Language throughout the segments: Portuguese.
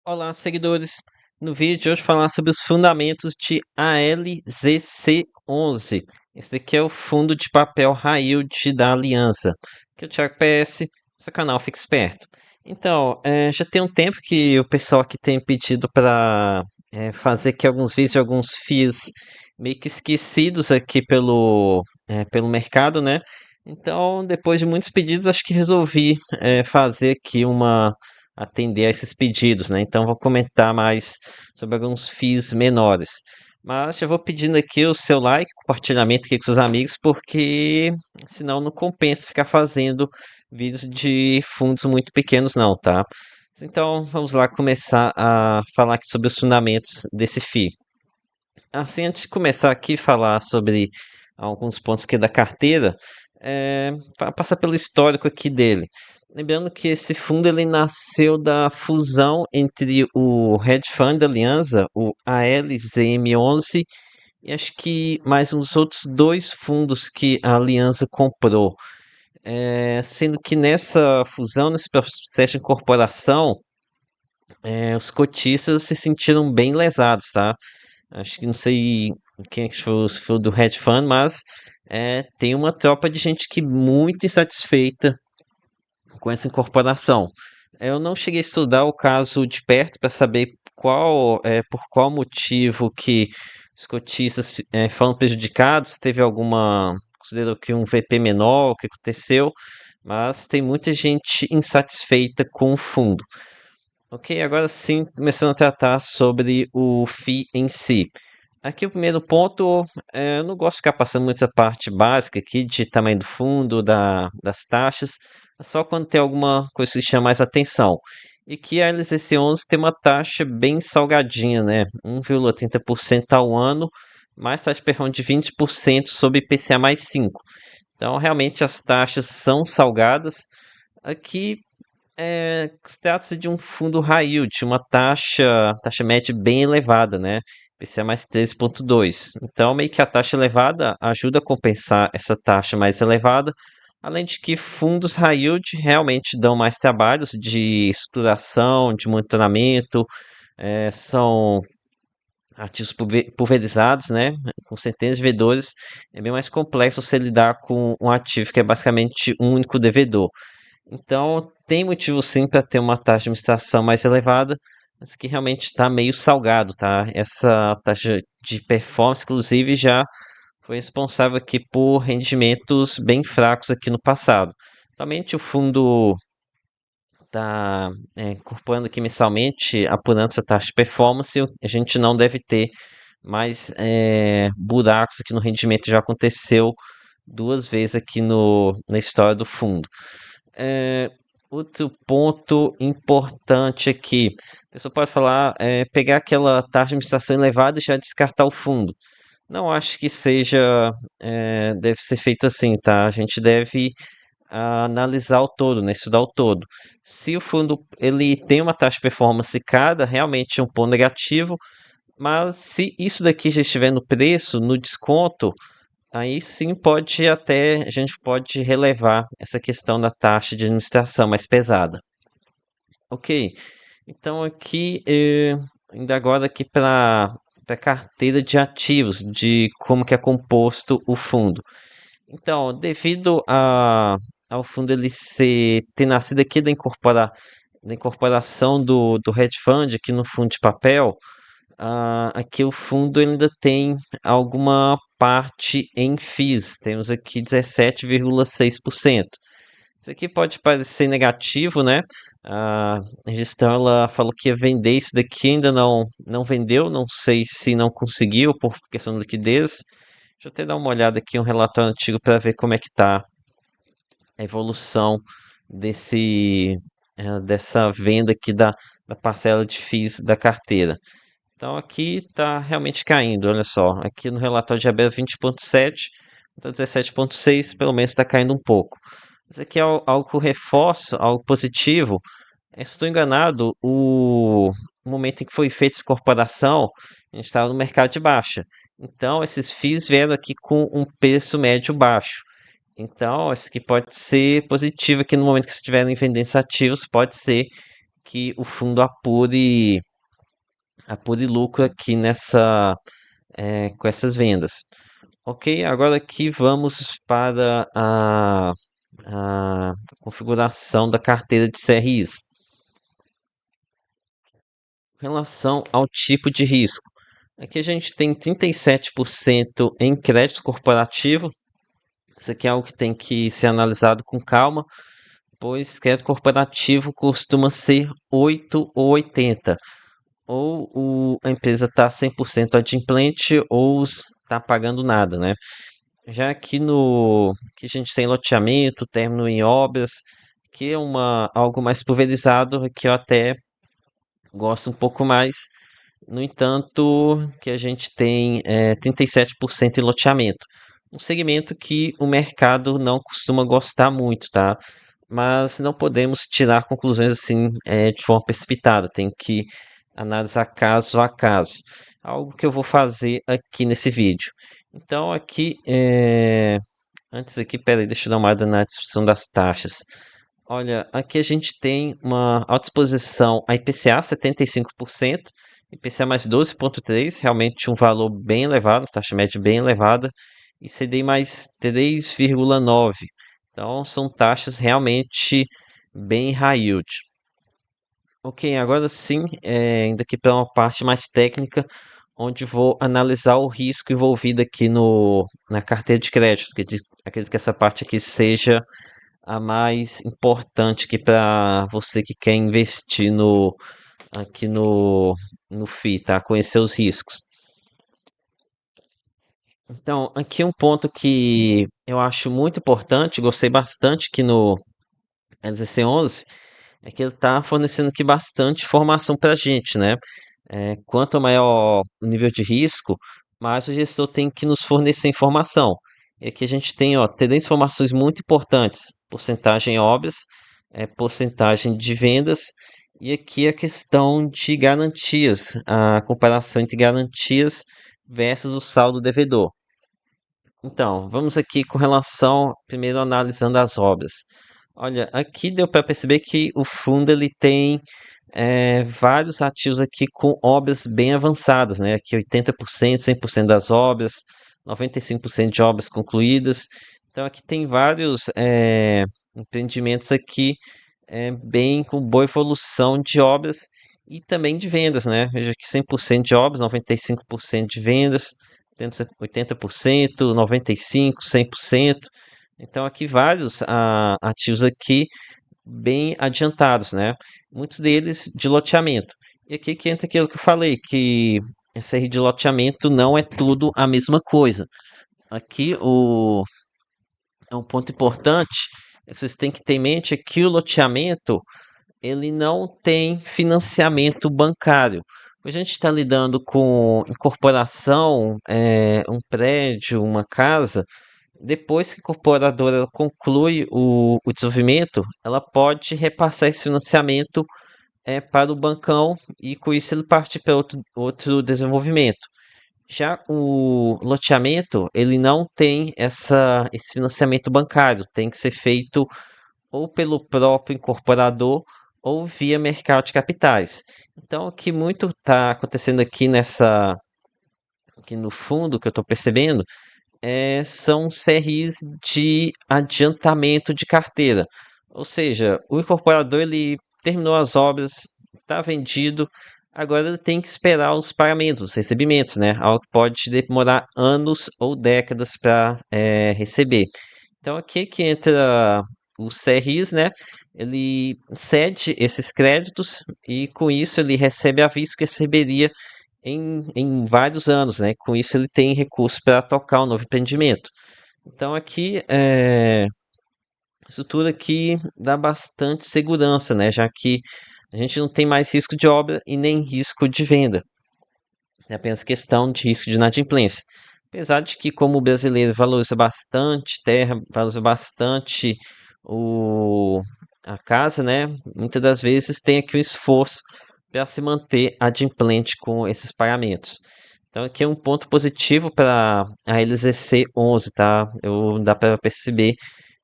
Olá, seguidores. No vídeo de hoje falar sobre os fundamentos de ALZC11. Esse daqui é o fundo de papel high yield da Aliança, que é o Thiago PS, seu canal Fica Esperto. Então, já tem um tempo que o pessoal aqui tem pedido para fazer aqui alguns vídeos, alguns FIIs meio que esquecidos aqui pelo mercado, né? Então, depois de muitos pedidos, acho que resolvi fazer aqui atender a esses pedidos, né? Então vou comentar mais sobre alguns FIIs menores. Mas já vou pedindo aqui o seu like, compartilhamento aqui com seus amigos, porque senão não compensa ficar fazendo vídeos de fundos muito pequenos não, tá? Então vamos lá começar a falar aqui sobre os fundamentos desse FII. Assim, antes de começar aqui a falar sobre alguns pontos aqui da carteira, passar pelo histórico aqui dele. Lembrando que esse fundo ele nasceu da fusão entre o hedge fund da Aliança, o ALZM11, e acho que mais uns outros dois fundos que a Aliança comprou. Sendo que nessa fusão, nesse processo de incorporação, os cotistas se sentiram bem lesados, tá? Acho que não sei quem é que foi, se foi do hedge fund, mas tem uma tropa de gente que muito insatisfeita com essa incorporação. Eu não cheguei a estudar o caso de perto para saber por qual motivo que os cotistas foram prejudicados, teve alguma, considerou que um VP menor, o que aconteceu, mas tem muita gente insatisfeita com o fundo. Ok, agora sim, começando a tratar sobre o FII em si. Aqui o primeiro ponto, eu não gosto de ficar passando muito essa parte básica aqui de tamanho do fundo, das taxas, só quando tem alguma coisa que chama mais atenção. E que a LZC11 tem uma taxa bem salgadinha, né? 1,30% ao ano, mais taxa de performance de 20% sobre IPCA mais 5. Então, realmente as taxas são salgadas. Aqui trata-se de um fundo high yield, uma taxa média bem elevada, né? IPCA mais 13,2. Então, meio que a taxa elevada ajuda a compensar essa taxa mais elevada, além de que fundos high yield realmente dão mais trabalhos de exploração, de monitoramento, são ativos pulverizados, né? Com centenas de devedores, é bem mais complexo você lidar com um ativo que é basicamente um único devedor. Então, tem motivo sim para ter uma taxa de administração mais elevada, mas que realmente está meio salgado, tá? Essa taxa de performance, inclusive, já foi responsável aqui por rendimentos bem fracos aqui no passado. Atualmente, o fundo está incorporando aqui mensalmente, apurando essa taxa de performance, a gente não deve ter mais buracos aqui no rendimento, já aconteceu duas vezes aqui na história do fundo. É, outro ponto importante aqui, a pessoa pode falar, pegar aquela taxa de administração elevada e já descartar o fundo. Não acho que seja, deve ser feito assim, tá? A gente deve analisar o todo, né? Estudar o todo. Se o fundo ele tem uma taxa de performance cada, realmente é um ponto negativo, mas se isso daqui já estiver no preço, no desconto, aí sim a gente pode relevar essa questão da taxa de administração mais pesada. Ok, então aqui, ainda agora aqui para carteira de ativos, de como que é composto o fundo. Então, ao fundo ele ter nascido aqui da incorporação do hedge fund aqui no fundo de papel, aqui o fundo ainda tem alguma parte em FIIs. Temos aqui 17,6%. Isso aqui pode parecer negativo, né? A gestão ela falou que ia vender isso daqui, ainda não vendeu. Não sei se não conseguiu por questão de liquidez. Deixa eu até dar uma olhada aqui, um relatório antigo para ver como é que está a evolução dessa venda aqui da parcela de FIIs da carteira. Então aqui está realmente caindo, olha só. Aqui no relatório de abertura 20,7, então 17,6, pelo menos está caindo um pouco. Isso aqui é algo que eu reforço, algo positivo. Se estou enganado, o momento em que foi feita essa incorporação, a gente estava no mercado de baixa. Então esses FIIs vieram aqui com um preço médio baixo. Então, isso aqui pode ser positivo aqui no momento que estiverem vendendo esses ativos, pode ser que o fundo apure lucro aqui com essas vendas. Ok, agora aqui vamos para a configuração da carteira de CRIs. Em relação ao tipo de risco, aqui a gente tem 37% em crédito corporativo. Isso aqui é algo que tem que ser analisado com calma, pois crédito corporativo costuma ser 8 ou 80. Ou a empresa está 100% adimplente ou está pagando nada, né? Já aqui no que a gente tem loteamento, término em obras, que é algo mais pulverizado, que eu até gosto um pouco mais. No entanto, que a gente tem 37% em loteamento. Um segmento que o mercado não costuma gostar muito, tá? Mas não podemos tirar conclusões assim de forma precipitada. Tem que analisar caso a caso. Algo que eu vou fazer aqui nesse vídeo. Então, aqui, antes aqui, peraí, deixa eu dar uma olhada na descrição das taxas. Olha, aqui a gente tem uma alta exposição a IPCA 75%, IPCA mais 12,3%, realmente um valor bem elevado, taxa média bem elevada, e CDI mais 3,9%. Então, são taxas realmente bem high yield. Ok, agora sim, indo aqui para uma parte mais técnica, onde vou analisar o risco envolvido aqui na carteira de crédito. Acredito que essa parte aqui seja a mais importante aqui para você que quer investir aqui no FI, tá? Conhecer os riscos. Então, aqui um ponto que eu acho muito importante, gostei bastante aqui no LZC11, é que ele está fornecendo aqui bastante informação para a gente, né? Quanto maior o nível de risco, mais o gestor tem que nos fornecer informação. E aqui a gente tem, ó, três informações muito importantes: porcentagem em obras, porcentagem de vendas, e aqui a questão de garantias, a comparação entre garantias versus o saldo devedor. Então, vamos aqui com relação, primeiro analisando as obras. Olha, aqui deu para perceber que o fundo ele tem vários ativos aqui com obras bem avançadas, né? Aqui 80%, 100% das obras, 95% de obras concluídas. Então aqui tem vários empreendimentos aqui bem com boa evolução de obras e também de vendas, né? Veja que 100% de obras, 95% de vendas, 80%, 95%, 100%. Então aqui vários ativos aqui bem adiantados, né? Muitos deles de loteamento. E aqui que entra aquilo que eu falei, que SR de loteamento não é tudo a mesma coisa. Aqui é um ponto importante, vocês têm que ter em mente que o loteamento ele não tem financiamento bancário. A gente está lidando com incorporação, um prédio, uma casa. Depois que a incorporadora conclui o desenvolvimento, ela pode repassar esse financiamento para o bancão e com isso ele parte para outro desenvolvimento. Já o loteamento, ele não tem esse financiamento bancário, tem que ser feito ou pelo próprio incorporador ou via mercado de capitais. Então, o que muito está acontecendo aqui no fundo, que eu estou percebendo, são CRIs de adiantamento de carteira. Ou seja, o incorporador ele terminou as obras, está vendido, agora ele tem que esperar os pagamentos, os recebimentos, né? Algo que pode demorar anos ou décadas para receber. Então aqui que entra os CRIs, né? Ele cede esses créditos e com isso ele recebe aviso que receberia em vários anos, né? Com isso ele tem recurso para tocar um novo empreendimento. Então aqui estrutura aqui dá bastante segurança, né? Já que a gente não tem mais risco de obra e nem risco de venda. É apenas questão de risco de inadimplência. Apesar de que, como o brasileiro valoriza bastante terra, valoriza bastante o, a casa, né? Muitas das vezes tem aqui um esforço para se manter adimplente com esses pagamentos. Então, aqui é um ponto positivo para a LZC 11, tá? Dá para perceber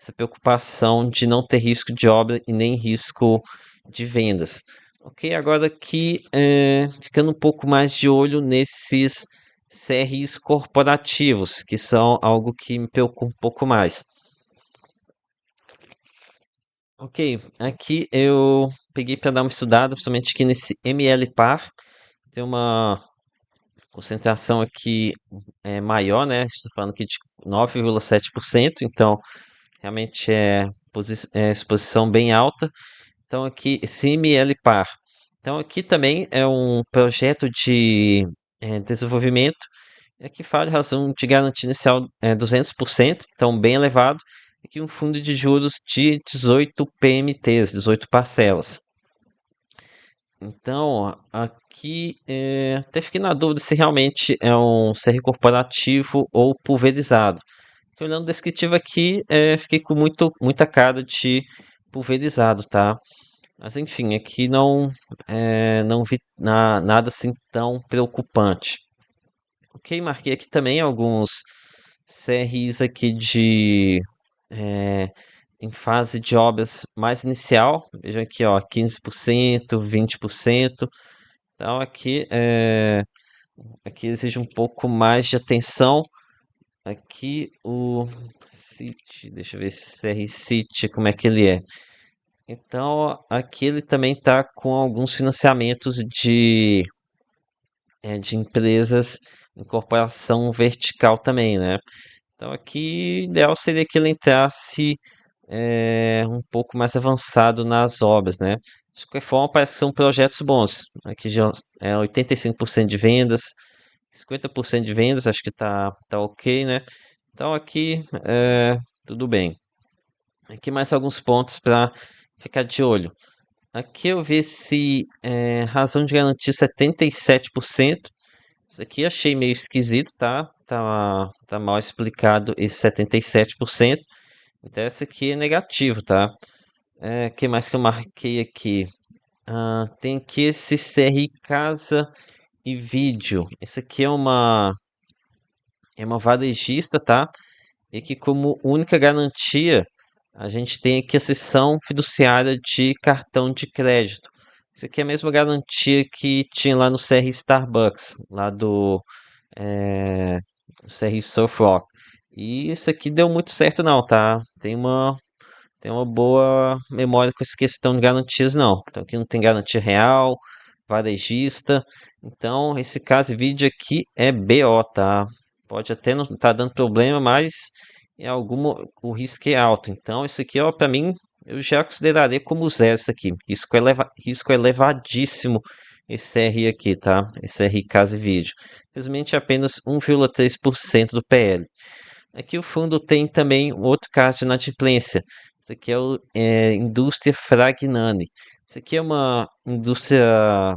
essa preocupação de não ter risco de obra e nem risco de vendas. Ok, agora aqui ficando um pouco mais de olho nesses CRIs corporativos, que são algo que me preocupa um pouco mais. Ok, aqui eu peguei para dar uma estudada, principalmente aqui nesse ML-PAR, tem uma concentração aqui maior, né? Estou falando aqui de 9,7%, então realmente é exposição bem alta. Então aqui esse ML par. Então aqui também é um projeto de desenvolvimento que fala de razão de garantia inicial 200%, então bem elevado. Aqui um fundo de juros de 18 PMTs, 18 parcelas. Então, aqui até fiquei na dúvida se realmente é um CR corporativo ou pulverizado. Porque olhando o descritivo aqui, fiquei com muita cara de pulverizado, tá? Mas enfim, aqui não vi nada assim tão preocupante. Ok, marquei aqui também alguns CRIs aqui é, em fase de obras mais inicial. Vejam aqui, ó, 15%, 20%. Então aqui exige um pouco mais de atenção. Aqui o City, deixa eu ver se CR City, como é que ele é. Então aqui ele também está com alguns financiamentos de empresas em corporação vertical também, né? Então aqui o ideal seria que ele entrasse um pouco mais avançado nas obras, né? De qualquer forma, parece que são projetos bons. Aqui já é 85% de vendas, 50% de vendas, acho que tá ok, né? Então aqui tudo bem. Aqui mais alguns pontos para ficar de olho. Aqui eu vi esse razão de garantia 77%. Isso aqui achei meio esquisito, tá? Tá mal explicado esse 77%. Então esse aqui é negativo, tá? Que mais que eu marquei aqui? Tem aqui esse CRI Casa e Vídeo. Esse aqui é uma varejista, tá? E que como única garantia a gente tem aqui a seção fiduciária de cartão de crédito. Isso aqui é a mesma garantia que tinha lá no CR Starbucks, lá do CR Surf Rock. E isso aqui deu muito certo não, tá? Tem uma boa memória com essa questão de garantias, não. Então aqui não tem garantia real, varejista. Então esse caso e vídeo aqui é BO, tá? Pode até não estar dando problema, mas o risco é alto. Então isso aqui, ó, para mim, eu já consideraria como zero isso aqui. Risco elevadíssimo esse R aqui, tá? Esse R caso e vídeo. Infelizmente apenas 1,3% do PL. Aqui o fundo tem também outro caso de inadimplência. Isso aqui é o Indústria Fragnani. Isso aqui é uma indústria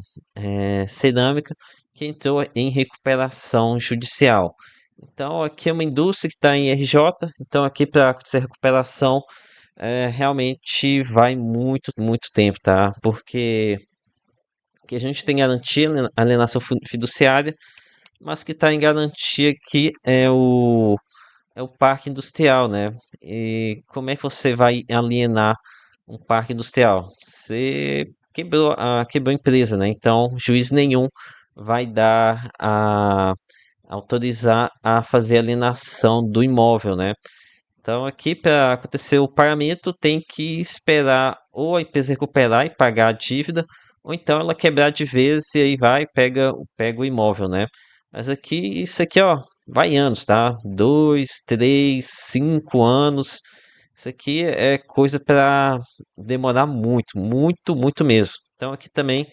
cerâmica que entrou em recuperação judicial. Então aqui é uma indústria que está em RJ. Então aqui para essa recuperação realmente vai muito tempo, tá? Porque a gente tem garantia, alienação fiduciária, mas que está em garantia que é o parque industrial, né? E como é que você vai alienar um parque industrial? Você quebrou a empresa, né? Então, juiz nenhum vai autorizar a fazer alienação do imóvel, né? Então, aqui para acontecer o pagamento, tem que esperar ou a empresa recuperar e pagar a dívida, ou então ela quebrar de vez e aí pega o imóvel, né? Mas aqui, isso aqui, ó, vai anos, tá? 2, 3, 5 anos. Isso aqui é coisa para demorar muito mesmo. Então, aqui também,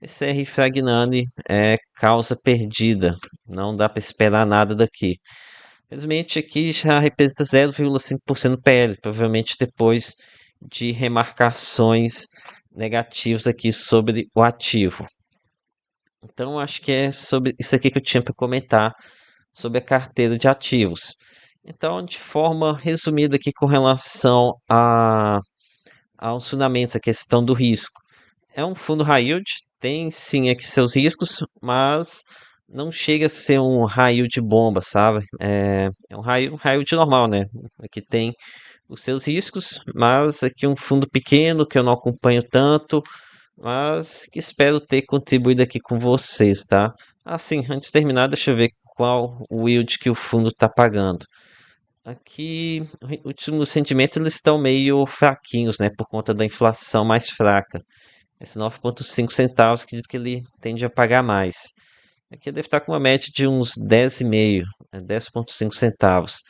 esse R Fragnani é causa perdida. Não dá para esperar nada daqui. Felizmente aqui já representa 0,5% do PL, provavelmente depois de remarcações negativas aqui sobre o ativo. Então acho que é sobre isso aqui que eu tinha para comentar sobre a carteira de ativos. Então, de forma resumida aqui com relação aos fundamentos, a questão do risco. É um fundo high yield, tem sim aqui seus riscos, mas não chega a ser um high yield bomba, sabe? É um high yield normal, né? Aqui tem os seus riscos, mas aqui um fundo pequeno que eu não acompanho tanto, mas que espero ter contribuído aqui com vocês, tá? Assim, antes de terminar, deixa eu ver qual o yield que o fundo está pagando. Aqui, os rendimentos eles estão meio fraquinhos, né, por conta da inflação mais fraca. Esse 9,5 centavos, acredito que ele tende a pagar mais. Aqui deve estar com uma média de uns 10,5, 10,5 centavos.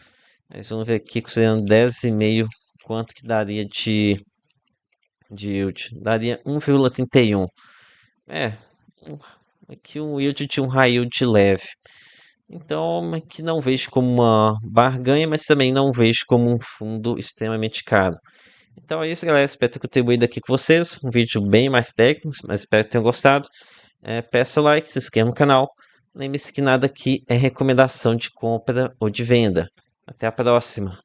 Mas vamos ver aqui, considerando 10,5, quanto que daria de yield? Daria 1,31. É, um- aqui um yield de um high yield leve. Então, aqui não vejo como uma barganha, mas também não vejo como um fundo extremamente caro. Então é isso, galera. Espero ter contribuído aqui com vocês. Um vídeo bem mais técnico, mas espero que tenham gostado. Peça o like, se inscreva no canal. Lembre-se que nada aqui é recomendação de compra ou de venda. Até a próxima.